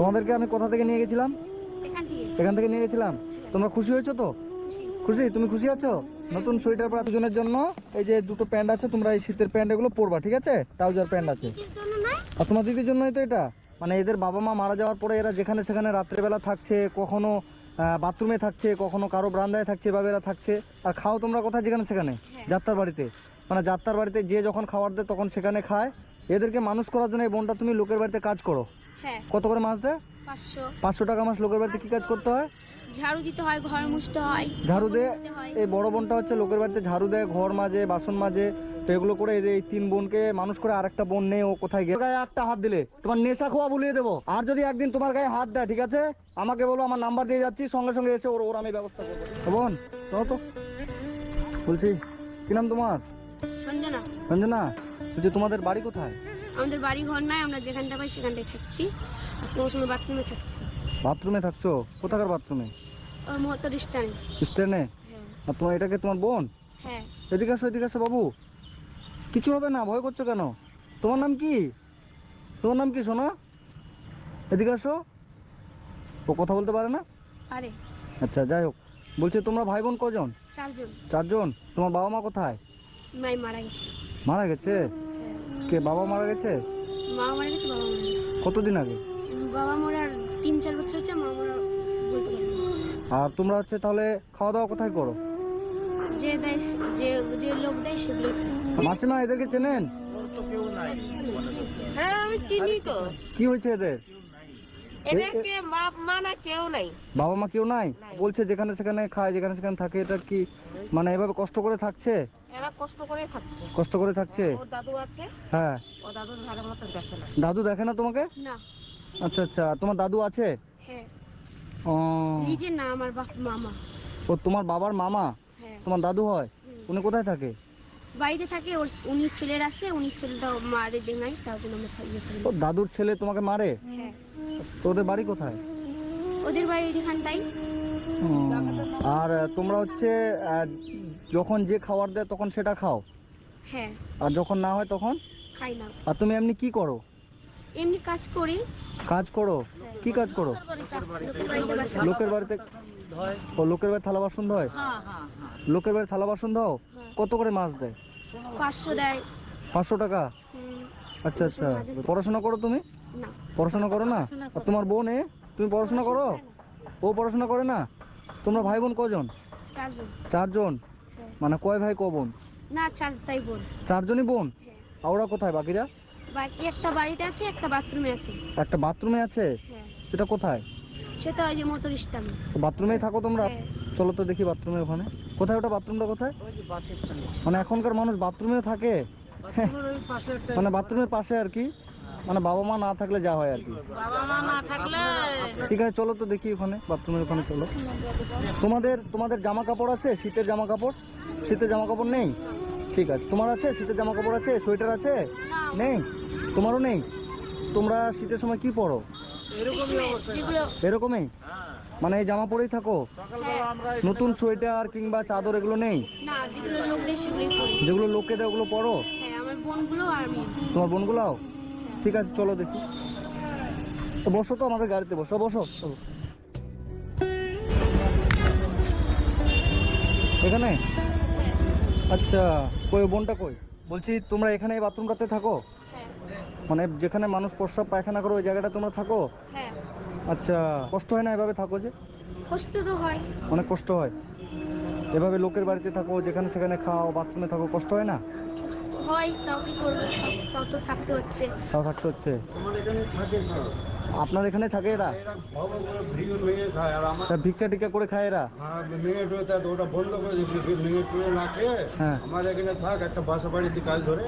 তোমাদেরকে আমি কোথা থেকে নিয়ে গেছিলাম? এখান থেকে নিয়ে গেছিলাম। তোমরা খুশি হয়েছো তো? খুশি? তুমি খুশি আছো? নতুন সোয়েটার পরা দুজনের জন্য এই যে দুটো প্যান্ট আছে, তোমরা এই শীতের প্যান্ট এগুলো পরবা, ঠিক আছে? ট্রাউজার প্যান্ট আছে। আর তোমার দিদির জন্যই তো এটা। মানে এদের বাবা মা মারা যাওয়ার পরে এরা যেখানে সেখানে রাত্রেবেলা থাকছে, কখনো বাথরুমে থাকছে, কখনো কারো বারান্দায় থাকছে, এভাবে এরা থাকছে। আর খাও তোমরা কোথায়? যেখানে সেখানে, যাত্রার বাড়িতে। মানে যাত্রার বাড়িতে যে যখন খাবার দেয় তখন সেখানে খায়। এদেরকে মানুষ করার জন্য এই বোনটা তুমি লোকের বাড়িতে কাজ করো। কত করে মাস দেয়? 500 টাকা মাস। লোকের বাড়িতে কি কাজ করতে হয়? ঝাড়ু দিতে হয়, ঘর মুছতে হয়। ঝাড়ু দেয়। এই বড় বোনটা হচ্ছে লোকের বাড়িতে ঝাড়ু দেয়, ঘর মাজে, বাসন মাজে। তো এগুলো করে এই 3 বোনকে মানুষ করে। আর একটা বোন নেই, ও কোথায় গেছে? গায়ে একটা হাত দিলে তোমার নেশা খোয়া বলিয়ে দেবো। আর যদি একদিন তোমার গায়ে হাত দেয়, ঠিক আছে, আমাকে বলো, আমার নাম্বার দিয়ে যাচ্ছি, সঙ্গে সঙ্গে এসে ওর আমি ব্যবস্থা করবো। বোন চলো তো। বলছি কি নাম তোমার? সঞ্জনা। সঞ্জনা, বলছি তোমাদের বাড়ি কোথায়? আমাদের বাড়ি ঘর নাই, আমরা যেখানটা পাই সেখানটায় থাকছি। আর কোনো সময় বাথরুমে থাকছি। বাথরুমে থাকছো? কোথাকার বাথরুমে? ওর মতো স্ট্যান্ড। স্ট্যান্ডে? হ্যাঁ। আর তোমার এটাকে তোমার বোন? হ্যাঁ। এদিকে আসো, এদিকে আসো বাবু। কিছু হবে না, ভয় করছো কেন? তোমার নাম কি? তোমার নাম কি সোনা? এদিকে আসো। ও কথা বলতে পারে না? পারে। আচ্ছা, যাই হোক। বলছি তোমরা ভাই বোন কজন? 4 জন। 4 জন। তোমার বাবা মা কোথায়? মাই মারা গেছে। মারা গেছে? কে বাবা মারা গেছে? মা মারা গেছে, বাবা মারা গেছে। কতদিন আগে? বাবা মরার 3-4 বছর হচ্ছে, মা মরা বলতে পারি না। আর তোমরা হচ্ছে তাহলে খাওয়া দাওয়া কোথায় করো? যে দেয়, যে লোক দেয় সেগুলো। মাসিমা এদেরকে চেনেন? হ্যাঁ আমি চিনি তো। কি হয়েছে এদের? এদেরকে বাপ মা না কেউ নাই। বাবা মা কেউ নাই? বলছে যেখানে সেখানে খায়, যেখানে সেখানে থাকে। এটা কি মানে এভাবে কষ্ট করে থাকছে? এরা কষ্ট করে থাকছে। কষ্ট করে থাকছে? ওর দাদু আছে। হ্যাঁ। ও দাদুর ভালো মতো দেখে না। দাদু দেখে না তোমাকে? না। আচ্ছা আচ্ছা, তোমার দাদু আছে? হ্যাঁ। ও, নিজের না, আমার মামা। ও তোমার বাবার মামা? হ্যাঁ। তোমার দাদু হয়? উনি কোথায় থাকে? বাড়িতে থাকে। উনি ছেলের আছে, উনি ছেলেটাও মারে দেয়, তার জন্য আমরা খাইয়ে ফেলি। ও দাদুর ছেলে তোমাকে মারে? হ্যাঁ। তো ওদের বাড়ি কোথায়? ওদের বাড়ি এখানটাই। ও, আর তোমরা হচ্ছে যখন যে খাবার দেয় তখন সেটা খাও? হ্যাঁ। আর যখন না হয় তখন? খাই না। আর তুমি এমনি কি করো? এমনি কাজ করি। কাজ করো? কি কাজ করো? লোকের বাড়িতে? ও লোকের বাড়ি থালা বাসন ধোয়? লোকের বাড়ি থালা বাসন দাও? কত করে মাছ দেয়? 500 দেয়। 500 টাকা? আচ্ছা আচ্ছা। পড়াশোনা করো তুমি? না। পড়াশোনা করো না? আর তোমার বোন? তুমি পড়াশোনা করো? ও পড়াশোনা করে না? তোমরা ভাই বোন কজন? 4 জন। 4 জন? মানে কয় ভাই ক বোন? না, 4টাই বোন। 4 জনই বোন? হ্যাঁ। আর ওরা কোথায় বাকিরা? বাকি একটা বাড়িতে আছে, একটা বাথরুমে আছে। একটা বাথরুমে আছে? হ্যাঁ। সেটা কোথায়? সেটা ওই যে মোটর স্ট্যান্ড। বাথরুমেই থাকো তোমরা? হ্যাঁ। চলো তো দেখি বাথরুমে ওখানে। কোথায় ওটা? বাথরুমটা কোথায়? মানে এখনকার মানুষ বাথরুমে থাকে? মানে বাথরুমের পাশে আর কি? মানে বাবা মা না থাকলে যা হয় আর কি। বাবা মা না থাকলে ঠিক আছে, চলো তো দেখি ওখানে, বাথরুমের ওখানে চলো। তোমাদের জামা কাপড় আছে? শীতের জামা কাপড়? শীতের জামা কাপড় নেই? ঠিক আছে। তোমার আছে শীতের জামা কাপড়? আছে? সোয়েটার আছে? নেই? তোমারও নেই? তোমরা শীতের সময় কি পরো? এরকমই? মানে এই জামা পরেই থাকো? নতুন সোয়েটার কিংবা চাদর এগুলো নেই? না, যেগুলো লোক দেয় সেগুলোই পরি। যেগুলো লোকে দেয় ওগুলো পরো? হ্যাঁ, আমার বোনগুলো আর আমি। তোমার বোনগুলাও? ঠিক আছে, চলো দেখি। তো বসো তো, আমাদের গাড়িতে বসো। বসো চলো। এখানে? আচ্ছা, কই বোনটা কই? বলছি তোমরা এখানে এই বাথরুমটাতে থাকো? হ্যাঁ। মানে যেখানে মানুষ প্রস্রাব পায়খানা করে ওই জায়গাটা তোমরা থাকো? হ্যাঁ। আচ্ছা, কষ্ট হয় না এভাবে থাকো যে? কষ্ট তো হয়। অনেক কষ্ট হয়। এভাবে লোকের বাড়িতে থাকো, যেখানে সেখানে খাও, বাথরুমে থাকো, কষ্ট হয় না? হয়, তাও কি করবো, তাও তো থাকতে হচ্ছে। তাও থাকতে হচ্ছে। আপনার এখানে থাকে এরা? তা ভিক্ষা টিক্ষা করে খায় এরা? ওটা বন্ধ করে দিচ্ছি, মিনিট করে না খেয়ে হ্যাঁ। আমার এখানে থাক, একটা বাসা বাড়িতে কাজ ধরে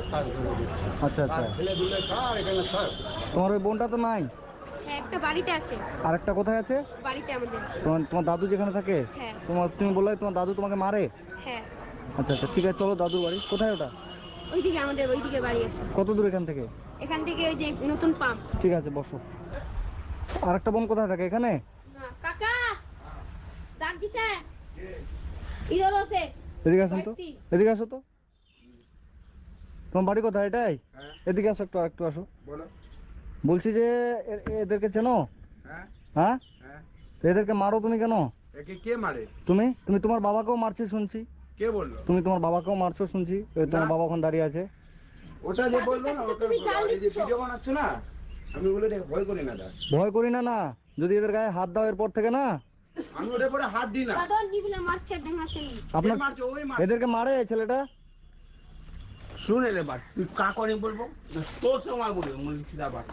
দিচ্ছি। আচ্ছা আচ্ছা। ফেলে দিলে খা, আর এখানে থাক। তোমার ওই বোনটা তো নাই? হ্যাঁ, একটা বাড়িতে আছে। আর একটা কোথায় আছে? বাড়িতে আমাদের। তোমার দাদু যেখানে থাকে? হ্যাঁ। তুমি বললে তোমার দাদু তোমাকে মারে? হ্যাঁ। আচ্ছা আচ্ছা, ঠিক আছে, চলো দাদুর বাড়ি। কোথায় ওটা? ওইদিকে আমাদের, ওইদিকে বাড়ি আছে। কত দূর এখান থেকে? এখান থেকে ওই যে নতুন পাম্প। ঠিক আছে, বসো। আর একটা বোন কোথায় থাকে? এখানে? কাকা ডাক দিছে, ইধর আছে। এদিকে আসুন তো, এদিকে আসো তো। তোমার বাড়ি কোথায়? এটাই? হ্যাঁ। এদিকে আসো একটু, আর একটু আসো। বলো। বলছি যে এদেরকে চেনো? হ্যাঁ হ্যাঁ হ্যাঁ। তো এদেরকে মারো তুমি কেন? একে কে মারে? তুমি তুমি তোমার বাবাকেও মারছে শুনছি। কে বললো? তুমি তোমার বাবাকেও মারছো শুনছি। ওই তোমার না। বাবা ওখানে দাঁড়িয়ে আছে। ওটা যে বললো না, ওটা তুমি গাল এই যে দিচ্ছ। ভিডিও বানাচ্ছ না, আমি বলে ভয় করি না। ভয় করি না না, যদি এদের গায়ে হাত দাও এরপর থেকে না আমি ওদের পরে হাত দিই না। দাদা নিবিলে মারছে দেখাছে আপনার কে মারছে? ওই মারছে। এদেরকে মারে এই ছেলেটা। শুনে রে বাট তুই কাকনি বলবো না তোর সময় বলবো মুর্শিদা বাট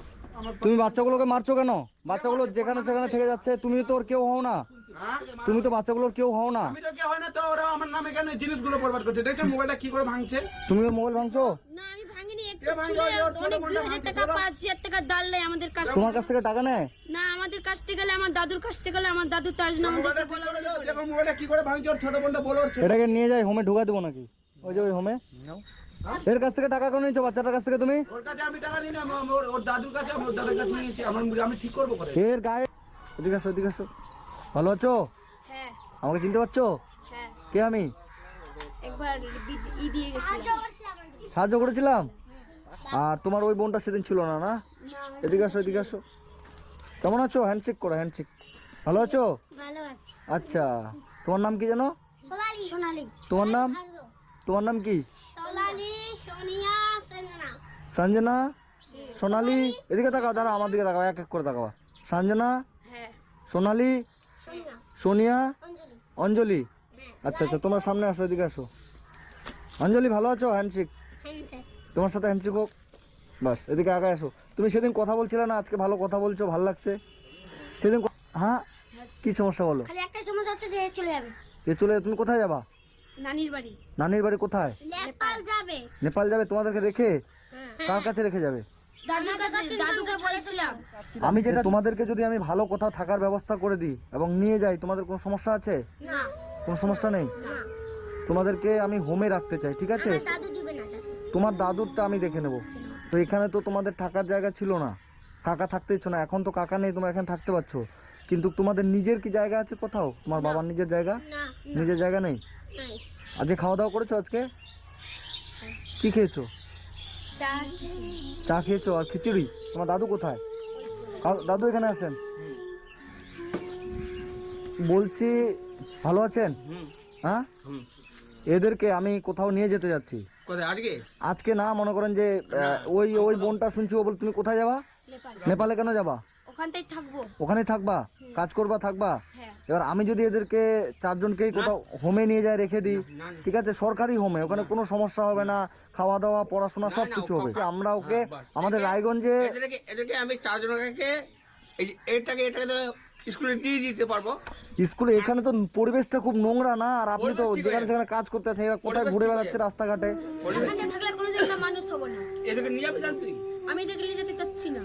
তুমি বাচ্চাগুলোকে মারছো কেন? বাচ্চাগুলো যেখানে সেখানে থেকে যাচ্ছে, তুমি তো ওর কেউ হও না। হ্যাঁ? তুমি তো বাচ্চাগুলোর কেউ হও না। আমি তো কে হয় না, তো ওরা আমার নামে কেন জিনিসগুলো বরবাদ করছে? দেখছো মোবাইলটা কি করে ভাঙছে? তুমি ওর মোবাইল ভাঙছো? না আমি ভাঙিনি একটু কে ভাঙলো? চুলে ওর ছোট অনেক বোনটা 2000 টাকা ভাঙছে, 5000 টাকা দাল নেয় আমাদের কাছ তোমার কাছ থেকে টাকা নেয়? না আমাদের কাছ থেকে গেলে আমার দাদুর কাছ থেকে গেলে আমার দাদু তার জন্য আমাদের মোবাইলটা ঠিক করে দাও। দেখো মোবাইলটা কি করে ভাঙছে, ওর ছোট বোনটা বলো। ওর ছোট- এটাকে নিয়ে যাই হোমে ঢুকা দেবো নাকি? ওই যে ওই হোমে। এর কাছ থেকে টাকা কেন নিচ্ছ বাচ্চাটার কাছ থেকে তুমি? ওর কাছে আমি টাকা নিই না, ওর দাদুর কাছে, আমার দাদার কাছে নিয়েছি। আমি ঠিক করবো করে। এর গায়ে এদিকে আসো, এদিকে আসো। ভালো আছো? হ্যাঁ আমাকে চিনতে পারছো? হ্যাঁ কে আমি? একবার ই দিয়ে গেছিলাম সাহায্য করেছিলাম। আর তোমার ওই বোনটা সেদিন ছিল না, না? এদিকে আসো, এদিকে আসো। কেমন আছো? হ্যান্ডশেক করো, হ্যান্ডশেক। ভালো আছো? ভালো আছে আচ্ছা, তোমার নাম কি জানো? সোনালি সোনালি তোমার নাম? তোমার নাম কি? সোনালি সোনিয়া সঞ্জনা সঞ্জনা, সোনালি। এদিকে তাকাও, দাঁড়া আমার দিকে তাকাও, এক এক করে তাকাও। সঞ্জনা, হ্যাঁ সোনালি, সোনিয়া সোনিয়া, অঞ্জলি অঞ্জলি। আচ্ছা আচ্ছা, তোমরা সামনে আসো, এদিকে আসো। অঞ্জলি ভালো আছো? হ্যান্ডশেক। হ্যাঁ তোমার সাথে হ্যান্ডশেক হোক। বাস, এদিকে আগে আসো। তুমি সেদিন কথা বলছিলে না, আজকে ভালো কথা বলছো, ভালো লাগছে। সেদিন হ্যাঁ, কি সমস্যা বলো? খালি একটা সমস্যা হচ্ছে যে চলে যাবে এ চলে তুমি কোথায় যাবা? নানির বাড়ি নানির বাড়ি কোথায়? নেপাল যাবে নেপাল যাবে? তোমাদেরকে রেখে? কার কাছে রেখে যাবে? দাদুর কাছে দাদুকে বলেছিলাম আমি যেটা তোমাদেরকে যদি আমি ভালো কোথাও থাকার ব্যবস্থা করে দিই এবং নিয়ে যাই, তোমাদের কোনো সমস্যা আছে? না কোনো সমস্যা নেই। না তোমাদেরকে আমি হোমে রাখতে চাই, ঠিক আছে? দাদু দিবে না তোমার দাদুরটা আমি দেখে নেব। তো এখানে তো তোমাদের থাকার জায়গা ছিল না, কাকা থাকতে ইচ্ছো না। এখন তো কাকা নেই, তোমরা এখানে থাকতে পারছো, কিন্তু তোমাদের নিজের কি জায়গা আছে কোথাও? তোমার বাবার নিজের জায়গা? না নিজের জায়গা নেই। নাই আজকে খাওয়া দাওয়া করেছো? আজকে কি খেয়েছো? চা চা খেয়েছো আর খিচুড়ি। তোমার দাদু কোথায়? দাদু এখানে আছেন। বলছি ভালো আছেন? হ্যাঁ, এদেরকে আমি কোথাও নিয়ে যেতে যাচ্ছি। কোথায় আজকে? আজকে না, মনে করেন যে ওই ওই বোনটা শুনছি ও বল, তুমি কোথায় যাবা? নেপাল নেপালে কেন যাবা? ওখানটাই থাকবো ওখানেই থাকবা, কাজ করবা, থাকবা। হ্যাঁ এবার আমি যদি এদেরকে চারজনকেই কোথাও হোমে নিয়ে যায় রেখে দিই, ঠিক আছে, সরকারি হোমে, ওখানে কোনো সমস্যা হবে না, খাওয়া দাওয়া পড়াশোনা সব কিছু হবে। আমরা ওকে আমাদের রায়গঞ্জে এদেরকে আমি চারজনের কাছে এটাকে স্কুলে দিয়ে দিতে পারবো। স্কুলে, এখানে তো পরিবেশটা খুব নোংরা না? আর আপনি তো পরিবেশ ঠিক যেখানে আছে। সেখানে কাজ করতে আছেন, এরা কোথায় পরিবেশ ঘুরে ঠিক বেড়াচ্ছে আছে। রাস্তাঘাটে। এখানে থাকলে কোনোদিন আমরা মানুষ হবো না এদেরকে নিয়ে যাবে জান তুই? আমি দেখলে যেতে চাচ্ছি না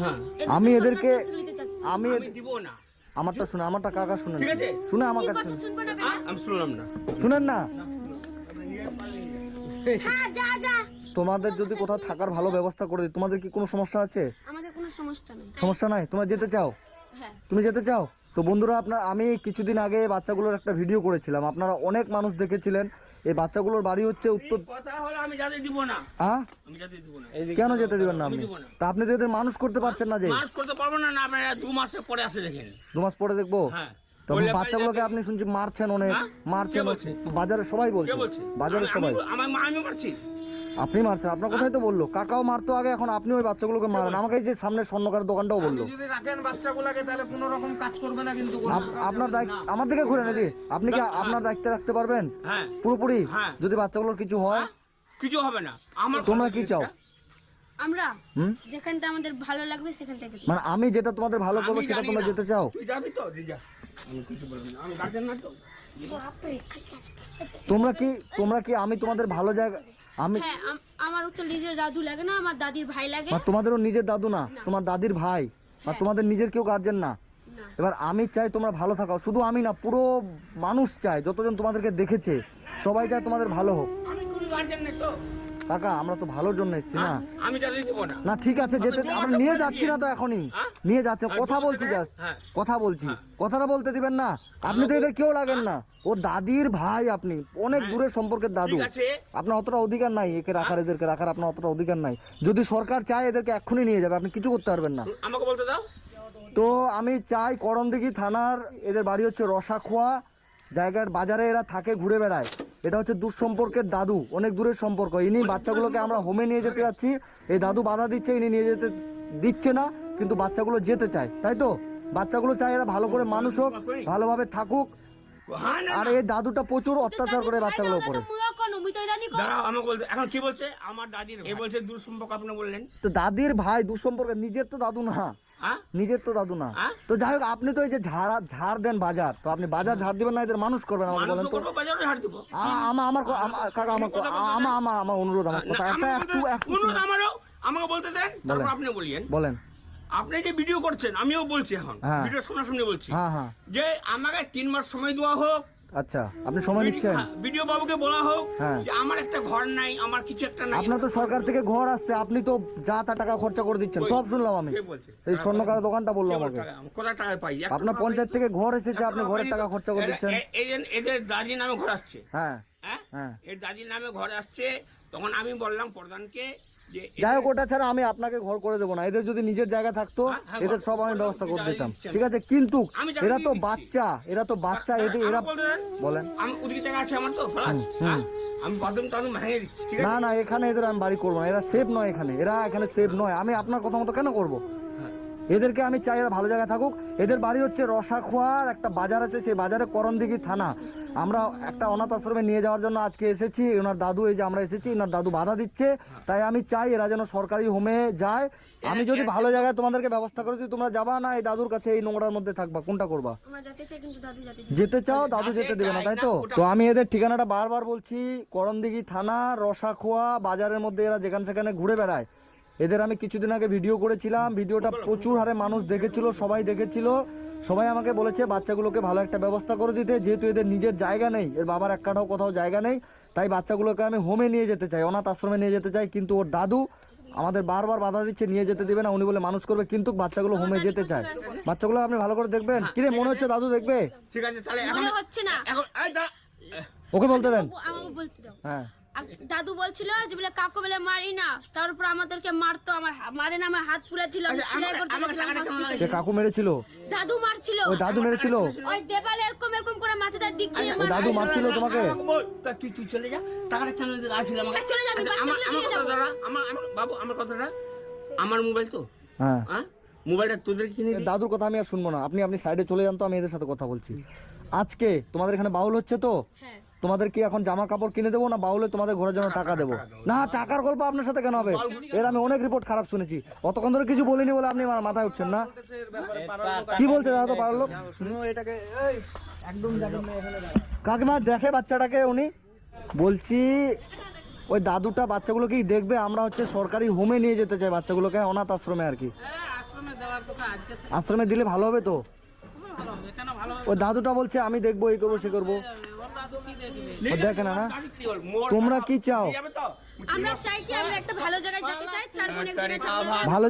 হ্যাঁ আমি এদেরকে নিতে চাচ্ছি আমি আমি দিব না। আমারটা শুনে, আমারটা কাকা শুনে, ঠিক আছে। শুনে আমার কি কাছে কথা শুনবো না আমি শুনলাম না। শুনেন না। হ্যাঁ যা যা তোমাদের যদি কোথাও থাকার ভালো ব্যবস্থা করে দিই, তোমাদের কি কোনো সমস্যা আছে? আমাদের কোনো সমস্যা নেই সমস্যা নাই। তোমরা যেতে চাও? হ্যাঁ তুমি যেতে চাও? তো বন্ধুরা, আমি কিছুদিন আগে বাচ্চাগুলোর একটা ভিডিও করেছিলাম, আপনারা অনেক মানুষ দেখেছিলেন। এই বাচ্চাগুলোর বাড়ি হচ্ছে উত্তর। কথা হলো আমি যাতে দিব না। হ্যাঁ, আমি যাতে দিব না। কেন যেতে দিবেন না আমি আপনি? দিব না। তা আপনি তো এদের মানুষ করতে পারছেন না যে? মাস করতে পারবো না, না আপনারা 2 মাসের পরে আসে দেখেন। 2 মাস পরে দেখবো। হ্যাঁ তখন বললে বাচ্চাগুলোকে পাই আপনি শুনছি মারছেন অনেক, হ্যাঁ? মারছেন। কে বলছে? বাজারে সবাই কে বলছে, বলছে? বাজারে সবাই। আমার মা আমি মারছি। আপনি মারছেন? আপনার কথাই তো বললো, কাকাও মারতো আগে, এখন আপনি ওই বাচ্চাগুলোকে মারেন। আমাকে এই যে সামনে স্বর্ণকার দোকানটাও বললো। যদি রাখেন বাচ্চাগুলোকে, তাহলে কোনো রকম কাজ করবে না কিন্তু। আপনার দায়িত্ব আমার দিকে ঘুরে নাকি? আপনি কি আপনার দায়িত্বে রাখতে পারবেন হ্যাঁ পুরোপুরি? হ্যাঁ। যদি বাচ্চাগুলোর কিছু হয়, কিছু হবে না। আমার তোমরা কি চাও? আমরা হুম, যেখানটা আমাদের ভালো লাগবে সেখানটা যেতে মানে আমি যেটা তোমাদের ভালো করবো আমি সেটা জানি তোমরা না। যেতে চাও? তুই যাবি তো? যা। আমি কিছু বলবো না, আমি গার্জেন না তো। তোমরা কি আমি তোমাদের ভালো জায়গা, আমি হ্যাঁ আমার তো নিজের দাদু লাগে না, আমার দাদির ভাই লাগে মানে তোমাদেরও নিজের দাদু না, তোমার দাদির ভাই, আর তোমাদের নিজের কেউ গার্জেন না। না এবার আমি চাই তোমরা ভালো থাকো, শুধু আমি না, পুরো মানুষ চায়, যতজন তোমাদেরকে দেখেছে সবাই চায় তোমাদের ভালো হোক। আমি কোনো গার্জেন না তো। কাকা, আমরা তো ভালোর জন্য এসেছি না। আমি যাতে দিব না। না ঠিক আছে, যেতে আমি 2 আমরা মাসের নিয়ে পরে যাচ্ছি না তো এখনই, হ্যাঁ? নিয়ে যাচ্ছে, আমি কথা 2 বলছি মাসের জাস্ট, হ্যাঁ। কথা বলছি, হ্যাঁ। কথাটা বলতে দিবেন না? আপনি তো এটা কেউ লাগেন না, ও দাদির ভাই, আপনি অনেক হ্যাঁ। দূরের সম্পর্কের দাদু। ঠিক আছে। আপনার অতটা অধিকার নাই একে রাখার, এদেরকে রাখার আপনার অতটা অধিকার নাই। যদি সরকার চায় এদেরকে এক্ষুনি নিয়ে যাবে, আপনি কিছু করতে পারবেন না। আমাকে বলতে দাও। তো আমি চাই করণদিঘি থানার, এদের বাড়ি হচ্ছে রসাখোয়া জায়গার বাজারে এরা থাকে, ঘুরে বেড়ায়। এটা হচ্ছে দুঃসম্পর্কের দাদু, অনেক দূরের সম্পর্ক। ইনি বাচ্চাগুলোকে আমরা হোমে নিয়ে যেতে যাচ্ছি, এই দাদু বাধা দিচ্ছে, ইনি নিয়ে যেতে দিচ্ছে না, কিন্তু বাচ্চাগুলো যেতে চায়, তাই তো? বাচ্চাগুলো চায় এরা ভালো করে মানুষ হোক, ভালোভাবে থাকুক। হ্যাঁ না, আর এই দাদুটা প্রচুর অত্যাচার করে বাচ্চাগুলোর উপরে। দাঁড়াও, আমাকে বলতে এখন কি বলছে আমার দাদির, এ বলছে দূর সম্পর্ক আপনি বললেন। তো দাদির ভাই দুঃসম্পর্ক, নিজের তো দাদু না, হ্যাঁ নিজের তো দাদু না। হ্যাঁ? তো যাই হোক, আপনি তো এই যে ঝাড় দেন বাজার, তো আপনি বাজার ঝাড় দিবেন না, এদের মানুষ করবেন আমাকে বলেন মানুষ তো। করবো বাজারে হার দিব। কাকা আমার অনুরোধ, আমার কথা একটা একটু শুনুন, আমাকে বলতে দেন, তারপর বলেন। আপনি বলিয়েন। বলেন। আপনি যে ভিডিও করছেন, আমিও বলছি এখন হ্যাঁ। ভিডিও সামনাসামনি বলছি হ্যাঁ হ্যাঁ, যে আমাকে 3 মাস সময় দেওয়া হোক। আচ্ছা, আপনি সময় নিচ্ছেন। ভিডিও বাবুকে বলা হোক হ্যাঁ। যে আমার একটা ঘর নাই, আমার কিছু একটা নাই। আপনার তো সরকার থেকে ঘর আসছে, আপনি তো যা তা টাকা খরচা করে দিচ্ছেন, সব শুনলাম আমি। কে বলছে? এই স্বর্ণকারের দোকানটা বললো কে আমাকে। বলছে? কোথা টাকা পাই? আপনার পঞ্চায়েত থেকে ঘর এসেছে, আপনি ঘরের টাকা খরচা করে দিচ্ছেন। এদের দাদির নামে ঘর আসছে। হ্যাঁ হ্যাঁ, হ্যাঁ। এর দাদির নামে ঘর আসছে। তখন আমি বললাম প্রধানকে যে যাই হোক, ওটা ছাড়া আমি আপনাকে ঘর করে দেবো না। এদের যদি নিজের জায়গা থাকতো, হ্যাঁ, এদের সব আমি ব্যবস্থা করে দিতাম, ঠিক আছে? কিন্তু আমি জায়গা এরা তো দিয়ে দিচ্ছি। বাচ্চা, এরা বলেন। আমি ওদিকে টাকা আছে আমার তো, খালাস। হ্যাঁ, আমি বাথরুম টাথরুম ভেঙে দিচ্ছি, ঠিক না আছে? না, এখানে এদের আমি বাড়ি করবো না, এরা সেফ নয় এখানে, এখানে সেফ নয়। আমি আপনার কথা মতো কেন করবো? এদেরকে আমি চাই এরা ভালো জায়গায় থাকুক। এদের বাড়ি হচ্ছে রসাখোয়ার একটা বাজার আছে, সেই বাজারে করণদিঘি থানা। আমরা একটা অনাথ আশ্রমে নিয়ে যাওয়ার জন্য আজকে এসেছি। ওনার দাদু, এই যে আমরা এসেছি, ওনার দাদু বাধা দিচ্ছে, তাই আমি চাই এরা যেন সরকারি হোমে যায়। আমি যদি ভালো জায়গায় তোমাদেরকে ব্যবস্থা করে দিই, তোমরা যাবা না এই দাদুর কাছে, এই নোংরার মধ্যে থাকবা? কোনটা করবা? আমরা যেতে চাই, কিন্তু দাদু যেতে যেতে চাও, দাদু যেতে দেবে না, তাই তো? তো আমি এদের ঠিকানাটা বারবার বলছি, করণদিঘি থানা রসাখোয়া বাজারের মধ্যে এরা যেখানে সেখানে ঘুরে বেড়ায়। এদের আমি কিছুদিন আগে ভিডিও করেছিলাম, ভিডিওটা প্রচুর হারে মানুষ দেখেছিল, সবাই দেখেছিল। সবাই আমাকে বলেছে বাচ্চাগুলোকে ভালো একটা ব্যবস্থা করে দিতে, যেহেতু এদের নিজের জায়গা নেই, এর বাবার এক কাঠাও কোথাও জায়গা নেই, তাই বাচ্চাগুলোকে আমি হোমে নিয়ে যেতে চাই, অনাথ আশ্রমে নিয়ে যেতে চাই। কিন্তু ওর দাদু আমাদের বারবার বাধা দিচ্ছে, নিয়ে যেতে দেবে না। উনি বলে মানুষ করবে, কিন্তু বাচ্চাগুলো হোমে যেতে চায়। বাচ্চাগুলো আপনি ভালো করে দেখবেন। কিরে, মনে হচ্ছে দাদু দেখবে? ঠিক আছে, তাহলে এখন মনে হচ্ছে না। এখন ওকে বলতে দেন। আমাকে বলতে দাও। হ্যাঁ, দাদু বলছিল যে বলে কাকু বলে মারি না, তার উপর আমাদেরকে মারতো, আমার মারে না, আমার হাত পুরা ছিল, আমি সেলাই করতে গেছিলাম hospital-এ। কে কাকু মেরেছিল? দাদু মারছিল, ওই দাদু মেরেছিল? ওই দেবালে এরকম এরকম করে মাথাটা দিক দিয়ে ওই দাদু মারছিল তোমাকে? তুই চলে যা, টাকাটা কেন আসছিল আমাকে? চলে যাবি, আচ্ছা, বাচ্চাগুলো আমার নিয়ে কথা যাবো। দাঁড়া, বাবু আমার কথাটা, আমার মোবাইল তো, হ্যাঁ, হ্যাঁ, মোবাইলটা তোদের কিনে দিই। দাদুর কথা আমি আর শুনবো না, আপনি সাইডে চলে যান তো, আমি এদের সাথে কথা বলছি। আজকে তোমাদের এখানে বাউল হচ্ছে তো, হ্যাঁ, তোমাদের কি এখন জামা কাপড় কিনে দেবো, না বাউলে তোমাদের ঘোরার জন্য টাকা দেবো? না, টাকার গল্প আপনার সাথে কেন হবে? এর আমি অনেক রিপোর্ট খারাপ শুনেছি, অতক্ষণ ধরে কিছু বলিনি বলে আপনি আমার মাথায় উঠছেন না। কি বলছে দাদা? তো পারলো কাকিমা দেখে বাচ্চাটাকে, উনি বলছি ওই দাদুটা বাচ্চাগুলোকেই দেখবে। আমরা হচ্ছে সরকারি হোমে নিয়ে যেতে চাই বাচ্চাগুলোকে, অনাথ আশ্রমে আর কি। আশ্রমে দিলে ভালো হবে তো? ওই দাদুটা বলছে আমি দেখবো, এই করবো সে করবো। ও দেখে না, না? তোমরা কি চাও? আমরা চাই কি আমরা একটা ভালো জায়গায় যেতে চাই, চার বোন এক জায়গায় থাকতে চাই। ভালো